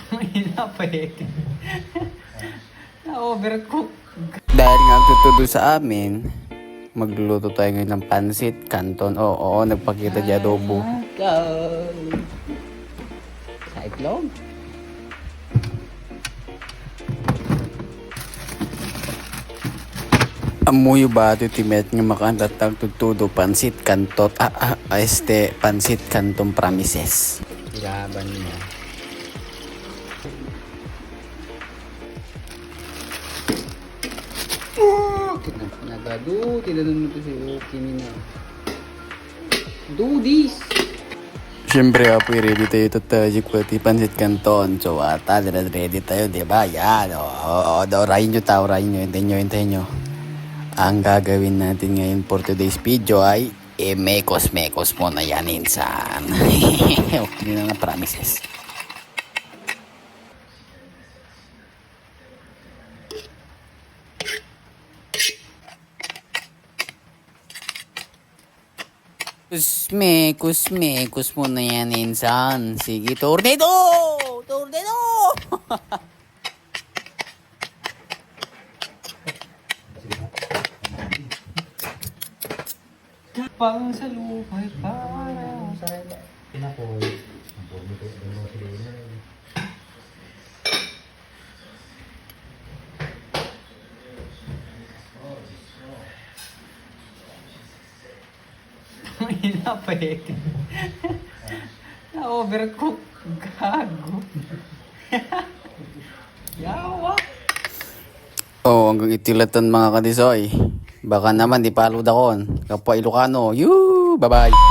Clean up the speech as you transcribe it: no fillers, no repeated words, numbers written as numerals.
Inapay. Na-overcook. Dahil nga tutudo sa amin, magluluto tayo ngayon ng pansit, canton. Oo, nagpakita di adobo. Go! Sa itlog. Amuyo ba ito timet nga makantatag tutudo pansit, kantot, pansit, canton promises. Ilaban mo. Nagado, tinanong mo ito si Kimi na. Do this! Siyempre, apoy, ready tayo tatajik pati pansit canton. So, ready tayo, di ba? Yan, orahin nyo ta, orahin nyo, hintayin nyo. Ang gagawin natin ngayon for today's video ay mekos-mekos mo na yan, insan. Okay na nga, promises. Kusmekos mo na yan, insan. Sige, tornado! Tornado! Pang sa lupay para sa Pinapoy. inapay. Na-overcook. Gago. Yawa. Hanggang itilatan mga kadisoy. Baka naman di palud akon. Kapwa Ilocano. Bye-bye.